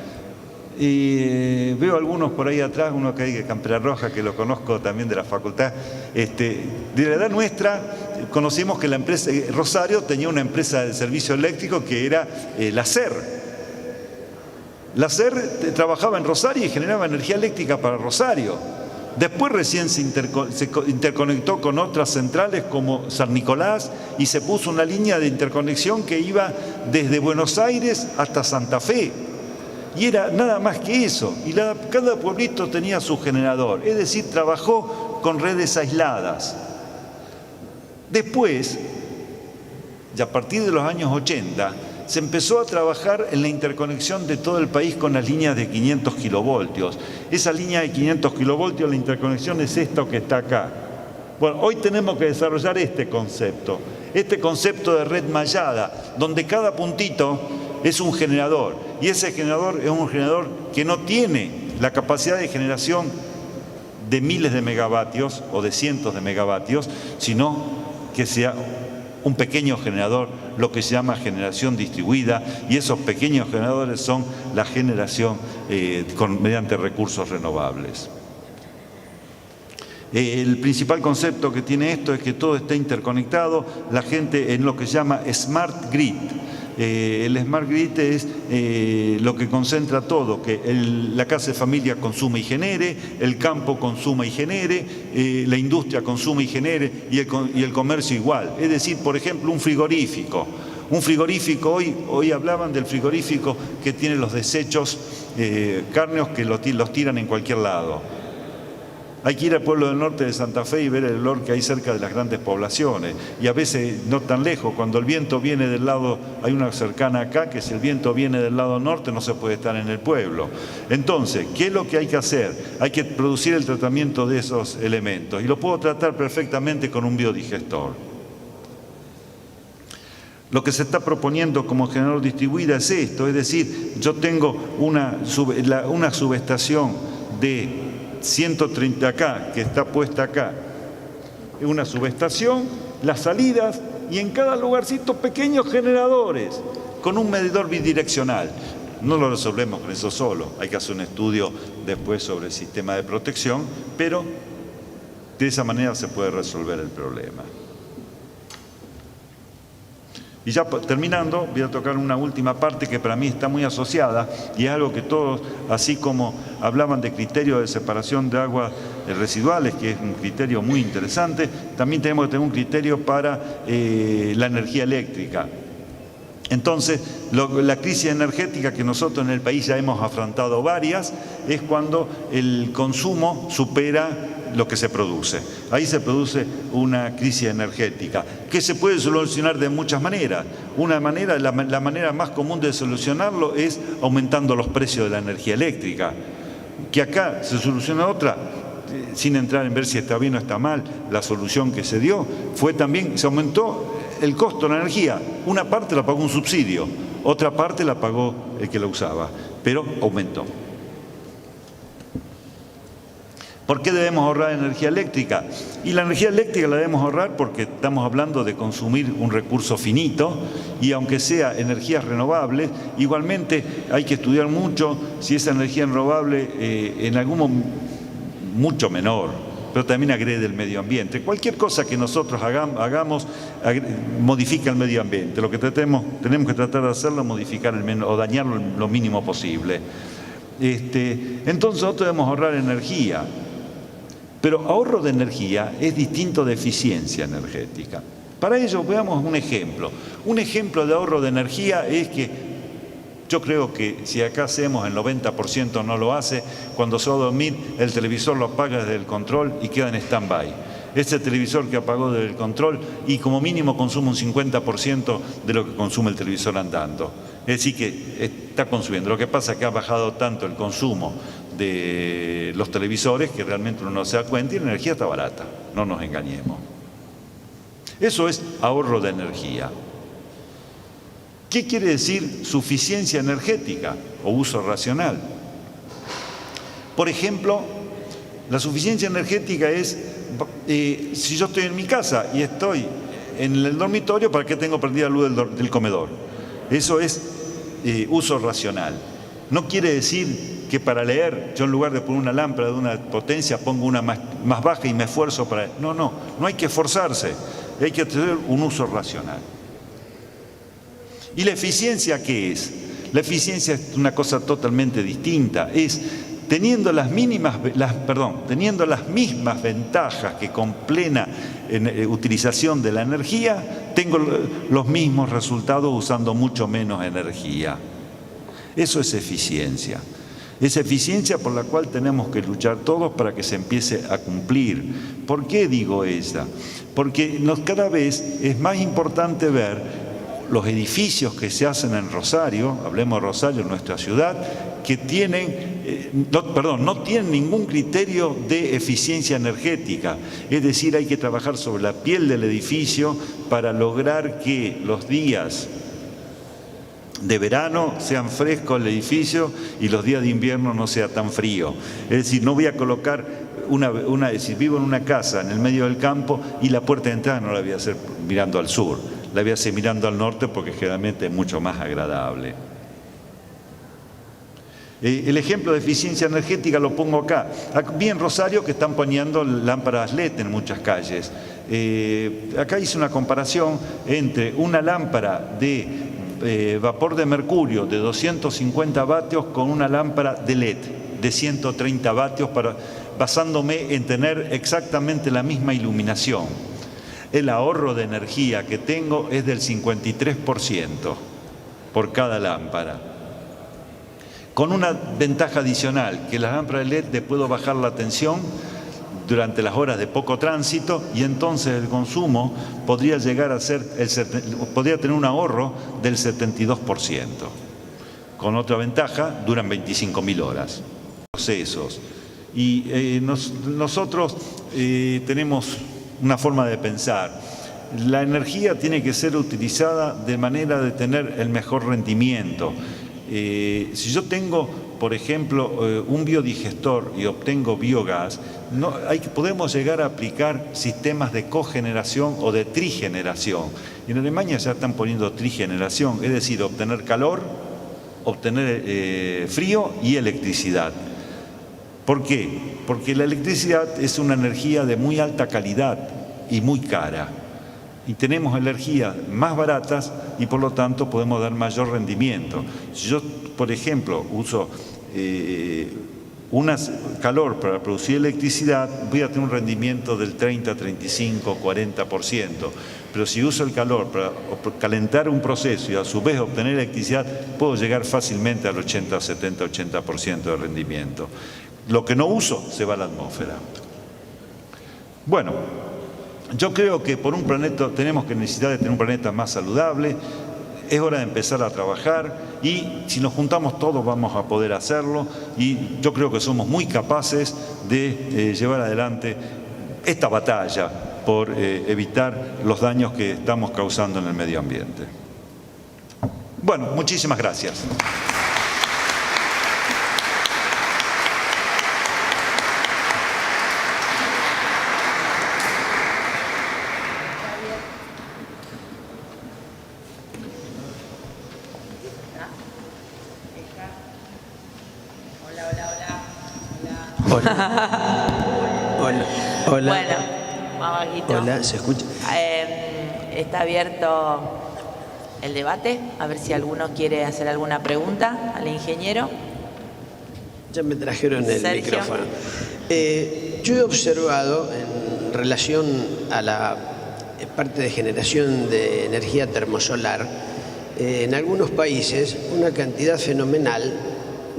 A: Veo algunos por ahí atrás, uno que hay de campera roja, que lo conozco también de la facultad. De la edad nuestra, conocimos que la empresa Rosario tenía una empresa de servicio eléctrico que era la SER. La SER trabajaba en Rosario y generaba energía eléctrica para Rosario. Después recién se interconectó con otras centrales como San Nicolás y se puso una línea de interconexión que iba desde Buenos Aires hasta Santa Fe. Y era nada más que eso. Y cada pueblito tenía su generador. Es decir, trabajó con redes aisladas. Después, y a partir de los años 80, se empezó a trabajar en la interconexión de todo el país con las líneas de 500 kilovoltios. Esa línea de 500 kilovoltios, la interconexión es esto que está acá. Bueno, hoy tenemos que desarrollar este concepto de red mallada, donde cada puntito es un generador. Y ese generador es un generador que no tiene la capacidad de generación de miles de megavatios o de cientos de megavatios, sino que sea un pequeño generador, lo que se llama generación distribuida, y esos pequeños generadores son la generación mediante recursos renovables. El principal concepto que tiene esto es que todo está interconectado, la gente en lo que se llama Smart Grid. El Smart Grid es lo que concentra todo, que la casa de familia consume y genere, el campo consuma y genere, la industria consume y genere y el comercio igual. Es decir, por ejemplo, un frigorífico. Hoy hablaban del frigorífico que tiene los desechos cárneos que los tiran en cualquier lado. Hay que ir al pueblo del norte de Santa Fe y ver el olor que hay cerca de las grandes poblaciones. Y a veces no tan lejos, cuando el viento viene del lado, hay una cercana acá, que si el viento viene del lado norte no se puede estar en el pueblo. Entonces, ¿qué es lo que hay que hacer? Hay que producir el tratamiento de esos elementos. Y lo puedo tratar perfectamente con un biodigestor. Lo que se está proponiendo como generador distribuida es esto, es decir, yo tengo una subestación de 130 acá, que está puesta acá, es una subestación, las salidas y en cada lugarcito pequeños generadores con un medidor bidireccional. No lo resolvemos con eso solo, hay que hacer un estudio después sobre el sistema de protección, pero de esa manera se puede resolver el problema. Y ya terminando, voy a tocar una última parte que para mí está muy asociada y es algo que todos, así como hablaban de criterio de separación de aguas residuales, que es un criterio muy interesante, también tenemos que tener un criterio para la energía eléctrica. Entonces, la crisis energética que nosotros en el país ya hemos afrontado varias, es cuando el consumo supera lo que se produce. Ahí se produce una crisis energética, que se puede solucionar de muchas maneras. Una manera, la manera más común de solucionarlo es aumentando los precios de la energía eléctrica. Que acá se soluciona otra, sin entrar en ver si está bien o está mal, la solución que se dio fue también, se aumentó el costo de la energía. Una parte la pagó un subsidio, otra parte la pagó el que la usaba, pero aumentó. ¿Por qué debemos ahorrar energía eléctrica? Y la energía eléctrica la debemos ahorrar porque estamos hablando de consumir un recurso finito y aunque sea energías renovables, igualmente hay que estudiar mucho si esa energía renovable en algún momento, mucho menor, pero también agrede el medio ambiente. Cualquier cosa que nosotros hagamos modifica el medio ambiente. Lo que tenemos que tratar de hacerlo es modificar o dañarlo lo mínimo posible. Entonces nosotros debemos ahorrar energía. Pero ahorro de energía es distinto de eficiencia energética. Para ello veamos un ejemplo. Un ejemplo de ahorro de energía es que yo creo que si acá hacemos el 90% no lo hace, cuando se va a dormir el televisor lo apaga desde el control y queda en stand-by. Ese televisor que apagó desde el control y como mínimo consume un 50% de lo que consume el televisor andando. Es decir que está consumiendo. Lo que pasa es que ha bajado tanto el consumo de los televisores que realmente uno no se da cuenta y la energía está barata, no nos engañemos. Eso es ahorro de energía. ¿Qué quiere decir suficiencia energética o uso racional? Por ejemplo, la suficiencia energética es, si yo estoy en mi casa y estoy en el dormitorio, ¿para qué tengo prendida la luz del comedor? Eso es uso racional. No quiere decir que para leer, yo en lugar de poner una lámpara de una potencia, pongo una más baja y me esfuerzo para... No hay que esforzarse, hay que tener un uso racional. ¿Y la eficiencia qué es? La eficiencia es una cosa totalmente distinta, es teniendo las mismas ventajas que con plena utilización de la energía, tengo los mismos resultados usando mucho menos energía. Eso es eficiencia. Es eficiencia por la cual tenemos que luchar todos para que se empiece a cumplir. ¿Por qué digo esa? Porque cada vez es más importante ver los edificios que se hacen en Rosario, hablemos de Rosario, nuestra ciudad, que no tienen ningún criterio de eficiencia energética. Es decir, hay que trabajar sobre la piel del edificio para lograr que los días de verano sean frescos el edificio y los días de invierno no sea tan frío. Es decir, no voy a colocar si vivo en una casa en el medio del campo y la puerta de entrada no la voy a hacer mirando al sur, la voy a hacer mirando al norte porque generalmente es mucho más agradable. El ejemplo de eficiencia energética lo pongo acá. Vi en Rosario que están poniendo lámparas LED en muchas calles. Acá hice una comparación entre una lámpara de vapor de mercurio de 250 vatios con una lámpara de LED de 130 vatios basándome en tener exactamente la misma iluminación. El ahorro de energía que tengo es del 53% por cada lámpara. Con una ventaja adicional, que las lámparas LED le puedo bajar la tensión durante las horas de poco tránsito y entonces el consumo podría llegar a ser podría tener un ahorro del 72%. Con otra ventaja, duran 25.000 horas. Procesos. Y nosotros tenemos una forma de pensar. La energía tiene que ser utilizada de manera de tener el mejor rendimiento. Si yo tengo, por ejemplo, un biodigestor y obtengo biogás, podemos llegar a aplicar sistemas de cogeneración o de trigeneración. En Alemania ya están poniendo trigeneración, es decir, obtener calor, obtener frío y electricidad. ¿Por qué? Porque la electricidad es una energía de muy alta calidad y muy cara. Y tenemos energías más baratas y por lo tanto podemos dar mayor rendimiento. Si yo, por ejemplo, uso calor para producir electricidad, voy a tener un rendimiento del 30, 35, 40%. Pero si uso el calor para calentar un proceso y a su vez obtener electricidad, puedo llegar fácilmente al 80, 70, 80% de rendimiento. Lo que no uso se va a la atmósfera. Bueno, yo creo que por un planeta tenemos que necesitar de tener un planeta más saludable. Es hora de empezar a trabajar y si nos juntamos todos vamos a poder hacerlo y yo creo que somos muy capaces de llevar adelante esta batalla por evitar los daños que estamos causando en el medio ambiente. Bueno, muchísimas gracias.
B: Hola. Hola.
C: Bueno, más bajito.
B: Hola, ¿se escucha?
C: Está abierto el debate. A ver si alguno quiere hacer alguna pregunta al ingeniero.
B: Ya me trajeron el
C: Sergio.
B: micrófono. Yo he observado en relación a la parte de generación de energía termosolar, en algunos países una cantidad fenomenal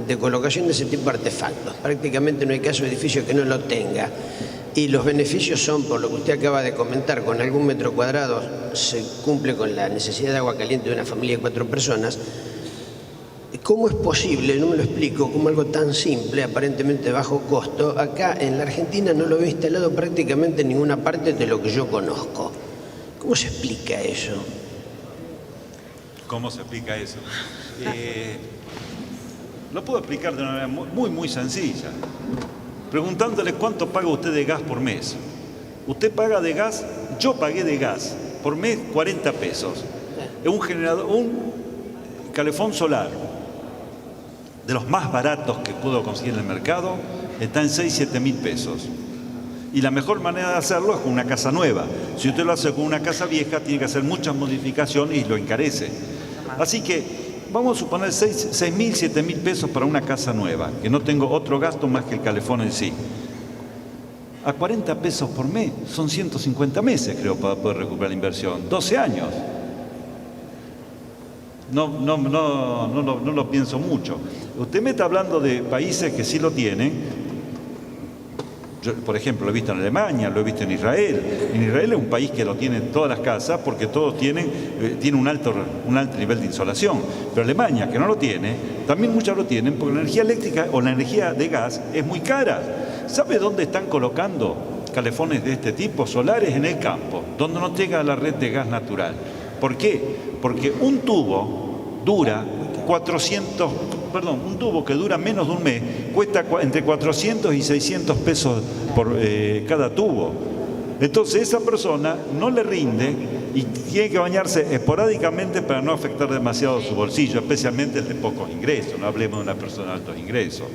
B: de colocación de ese tipo de artefactos. Prácticamente no hay caso de edificio que no lo tenga. Y los beneficios son, por lo que usted acaba de comentar, con algún metro cuadrado se cumple con la necesidad de agua caliente de una familia de 4 personas. ¿Cómo es posible, no me lo explico, cómo algo tan simple, aparentemente de bajo costo, acá en la Argentina no lo veo instalado prácticamente en ninguna parte de lo que yo conozco? ¿Cómo se explica eso?
A: ¿Cómo se explica eso? Lo puedo explicar de una manera muy sencilla. Preguntándole cuánto paga usted de gas por mes. Usted paga de gas, yo pagué de gas por mes 40 pesos. Un generador, un calefón solar de los más baratos que puedo conseguir en el mercado está en 6-7 mil pesos. Y la mejor manera de hacerlo es con una casa nueva. Si usted lo hace con una casa vieja, tiene que hacer muchas modificaciones y lo encarece. Así que vamos a suponer 6 mil, 7 mil pesos para una casa nueva, que no tengo otro gasto más que el calefón en sí. A 40 pesos por mes, son 150 meses, creo, para poder recuperar la inversión. 12 años. No lo pienso mucho. Usted me está hablando de países que sí lo tienen. Yo, por ejemplo, lo he visto en Alemania, lo he visto en Israel. En Israel es un país que lo tienen todas las casas porque todos tienen un alto nivel de insolación. Pero Alemania, que no lo tiene, también muchas lo tienen porque la energía eléctrica o la energía de gas es muy cara. ¿Sabe dónde están colocando calefones de este tipo? Solares en el campo, donde no llega a la red de gas natural. ¿Por qué? Porque un tubo dura un tubo que dura menos de un mes cuesta entre 400 y 600 pesos por cada tubo. Entonces esa persona no le rinde y tiene que bañarse esporádicamente para no afectar demasiado su bolsillo, especialmente el de pocos ingresos, no hablemos de una persona de altos ingresos.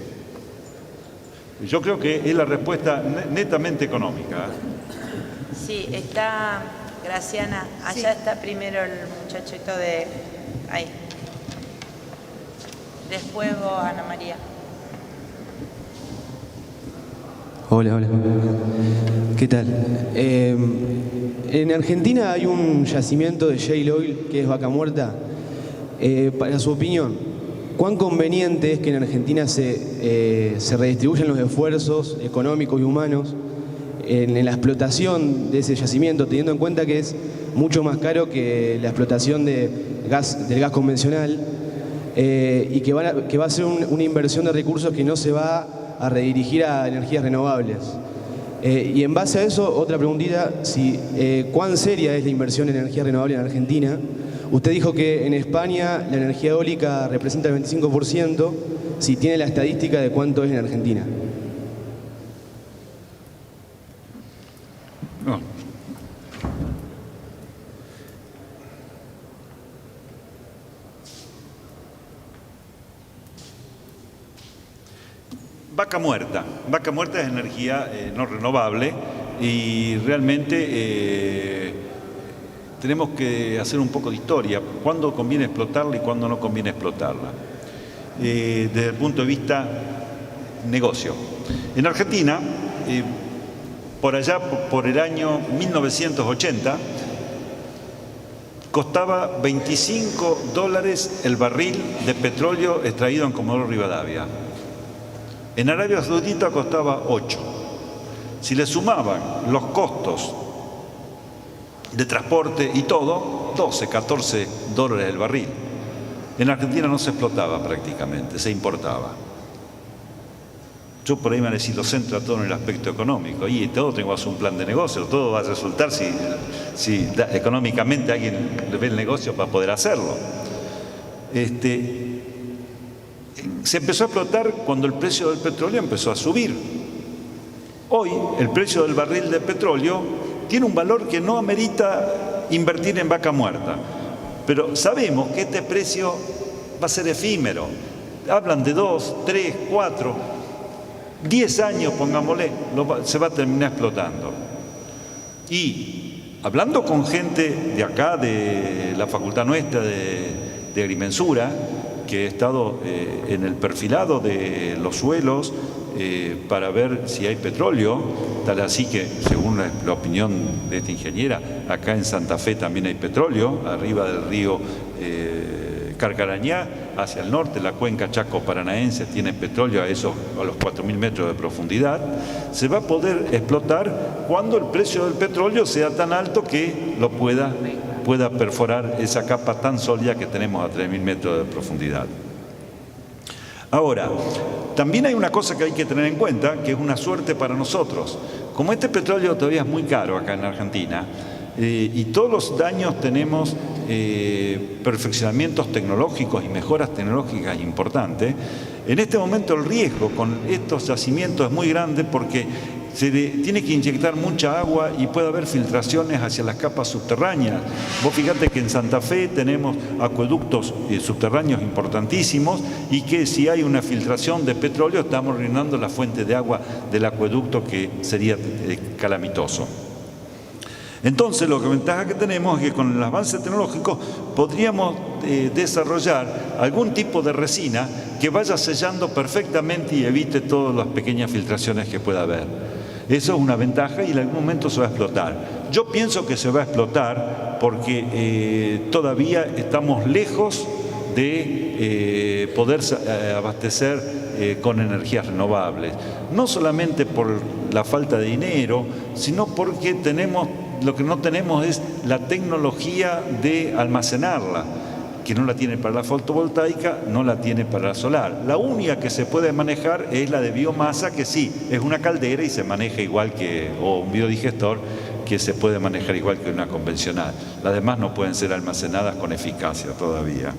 A: Yo creo que es la respuesta netamente económica.
C: Sí, está Graciana. Allá está primero el muchachito de... Ahí. Después vos, Ana María.
D: Hola. ¿Qué tal? En Argentina hay un yacimiento de shale oil que es Vaca Muerta. Para su opinión, ¿cuán conveniente es que en Argentina se redistribuyan los esfuerzos económicos y humanos en la explotación de ese yacimiento, teniendo en cuenta que es mucho más caro que la explotación del gas convencional? Y que va a ser una inversión de recursos que no se va a redirigir a energías renovables. Y en base a eso, otra preguntita, ¿cuán seria es la inversión en energía renovable en Argentina? Usted dijo que en España la energía eólica representa el 25%, si tiene la estadística de cuánto es en Argentina.
A: No. Vaca Muerta es energía no renovable y realmente tenemos que hacer un poco de historia. ¿Cuándo conviene explotarla y cuándo no conviene explotarla? Desde el punto de vista negocio. En Argentina, por allá, por el año 1980, costaba $25 el barril de petróleo extraído en Comodoro Rivadavia. En Arabia Saudita costaba 8. Si le sumaban los costos de transporte y todo, 12, 14 dólares el barril. En Argentina no se explotaba prácticamente, se importaba. Yo por ahí me van a decir, lo centra todo en el aspecto económico. Y todo tengo que hacer un plan de negocio, todo va a resultar si económicamente alguien le ve el negocio para poder hacerlo. Se empezó a explotar cuando el precio del petróleo empezó a subir. Hoy el precio del barril de petróleo tiene un valor que no amerita invertir en Vaca Muerta. Pero sabemos que este precio va a ser efímero. Hablan de 2, 3, 4. 10 años, pongámosle, se va a terminar explotando. Y hablando con gente de acá, de la facultad nuestra de Agrimensura, que he estado en el perfilado de los suelos para ver si hay petróleo, tal así que, según la opinión de esta ingeniera, acá en Santa Fe también hay petróleo, arriba del río Carcarañá, hacia el norte, la cuenca Chaco-Paranaense tiene petróleo a los 4.000 metros de profundidad. Se va a poder explotar cuando el precio del petróleo sea tan alto que lo pueda perforar esa capa tan sólida que tenemos a 3.000 metros de profundidad. Ahora, también hay una cosa que hay que tener en cuenta, que es una suerte para nosotros. Como este petróleo todavía es muy caro acá en Argentina, y todos los años tenemos perfeccionamientos tecnológicos y mejoras tecnológicas importantes, en este momento el riesgo con estos yacimientos es muy grande porque se tiene que inyectar mucha agua y puede haber filtraciones hacia las capas subterráneas. Vos fíjate que en Santa Fe tenemos acueductos subterráneos importantísimos y que si hay una filtración de petróleo estamos arruinando la fuente de agua del acueducto, que sería calamitoso. Entonces, la ventaja que tenemos es que con el avance tecnológico podríamos desarrollar algún tipo de resina que vaya sellando perfectamente y evite todas las pequeñas filtraciones que pueda haber. Eso es una ventaja y en algún momento se va a explotar. Yo pienso que se va a explotar porque todavía estamos lejos de poder abastecer con energías renovables. No solamente por la falta de dinero, sino porque lo que no tenemos es la tecnología de almacenarla, que no la tiene para la fotovoltaica, no la tiene para la solar. La única que se puede manejar es la de biomasa, que sí, es una caldera y se maneja igual o un biodigestor, que se puede manejar igual que una convencional. Las demás no pueden ser almacenadas con eficacia todavía.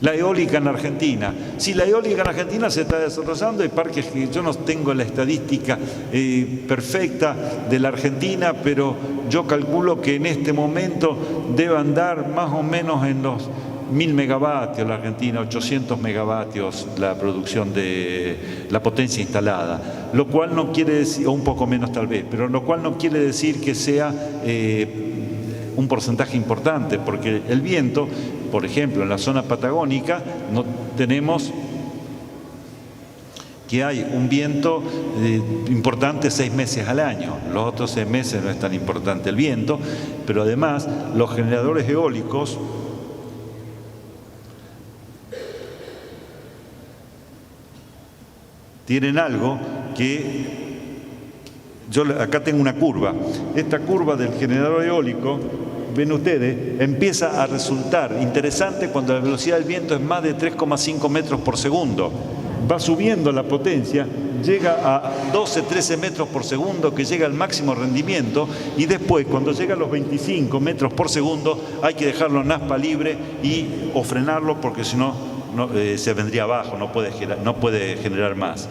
A: La eólica en Argentina. Sí, la eólica en Argentina se está desarrollando. Hay parques que yo no tengo la estadística perfecta de la Argentina, pero yo calculo que en este momento debe andar más o menos en los 1.000 megavatios la Argentina, 800 megavatios la producción de la potencia instalada, lo cual no quiere decir, o un poco menos tal vez, pero lo cual no quiere decir que sea un porcentaje importante, porque el viento, por ejemplo, en la zona patagónica no tenemos que hay un viento importante 6 meses al año. Los otros 6 meses no es tan importante el viento, pero además los generadores eólicos tienen algo que yo acá tengo una curva. Esta curva del generador eólico, ven ustedes, empieza a resultar interesante cuando la velocidad del viento es más de 3,5 metros por segundo. Va subiendo la potencia, llega a 12, 13 metros por segundo, que llega al máximo rendimiento, y después, cuando llega a los 25 metros por segundo, hay que dejarlo en aspa libre o frenarlo, porque si no, se vendría abajo, no puede generar más.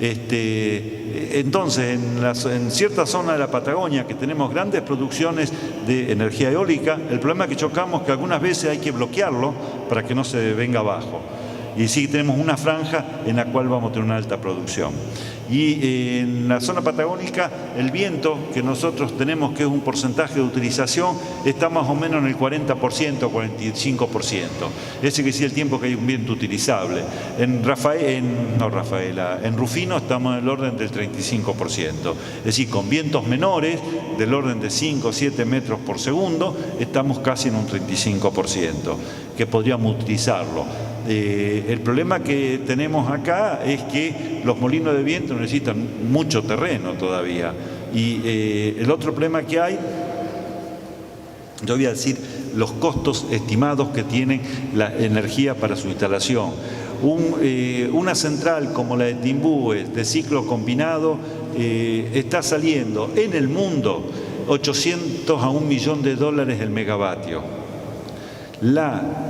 A: Entonces, en cierta zona de la Patagonia que tenemos grandes producciones de energía eólica, el problema que chocamos es que algunas veces hay que bloquearlo para que no se venga abajo. Y sí tenemos una franja en la cual vamos a tener una alta producción. Y en la zona patagónica, el viento que nosotros tenemos, que es un porcentaje de utilización, está más o menos en el 40%, 45%. Ese quiere decir el tiempo que hay un viento utilizable. En Rufino estamos en el orden del 35%. Es decir, con vientos menores, del orden de 5 o 7 metros por segundo, estamos casi en un 35%, que podríamos utilizarlo. El problema que tenemos acá es que los molinos de viento necesitan mucho terreno todavía. Y el otro problema que hay, yo voy a decir los costos estimados que tiene la energía para su instalación. Una central como la de Timbúes, de ciclo combinado, está saliendo en el mundo 800 a $1 millón el megavatio. La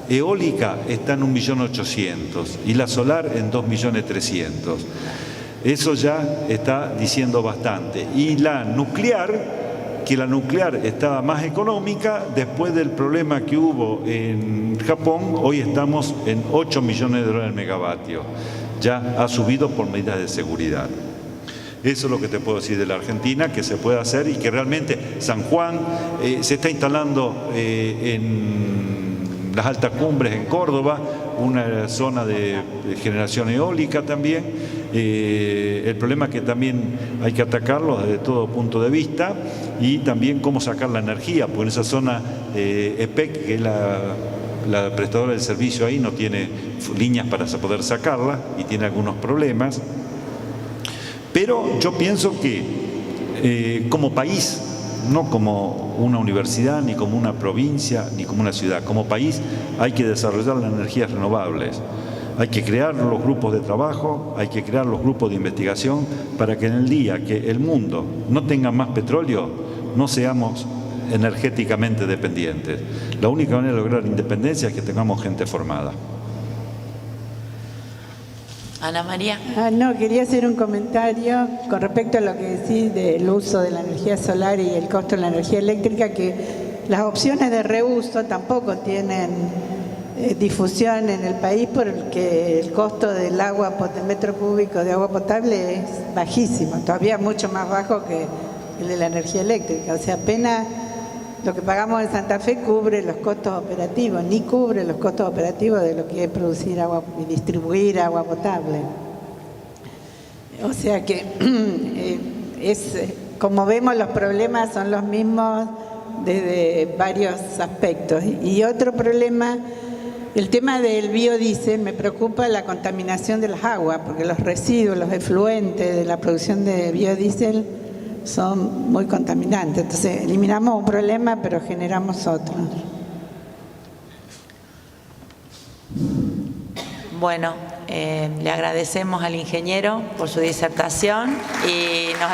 A: eólica está en 1.800.000 y la solar en 2.300.000. Eso ya está diciendo bastante. Y la nuclear, que la nuclear estaba más económica, después del problema que hubo en Japón, hoy estamos en 8 millones de dólares el megavatio. ya ha subido por medidas de seguridad. Eso es lo que te puedo decir de la Argentina, que se puede hacer y que realmente San Juan se está instalando en las altas cumbres en Córdoba, una zona de generación eólica también. El problema es que también hay que atacarlo desde todo punto de vista y también cómo sacar la energía, porque en esa zona EPEC, que es la prestadora del servicio ahí, no tiene líneas para poder sacarla y tiene algunos problemas. Pero yo pienso que como país, no como una universidad, ni como una provincia, ni como una ciudad, como país hay que desarrollar las energías renovables. Hay que crear los grupos de trabajo, hay que crear los grupos de investigación para que en el día que el mundo no tenga más petróleo, no seamos energéticamente dependientes. La única manera de lograr independencia es que tengamos gente formada.
C: Ana María.
E: No, quería hacer un comentario con respecto a lo que decís del uso de la energía solar y el costo de la energía eléctrica, que las opciones de reuso tampoco tienen difusión en el país porque el costo del agua por metro cúbico de agua potable es bajísimo, todavía mucho más bajo que el de la energía eléctrica. O sea, apenas lo que pagamos en Santa Fe cubre los costos operativos, ni cubre los costos operativos de lo que es producir agua y distribuir agua potable. O sea que como vemos, los problemas son los mismos desde varios aspectos. Y otro problema, el tema del biodiesel, me preocupa la contaminación de las aguas, porque los residuos, los efluentes de la producción de biodiesel son muy contaminantes. Entonces, eliminamos un problema, pero generamos otro.
C: Bueno, le agradecemos al ingeniero por su disertación y nos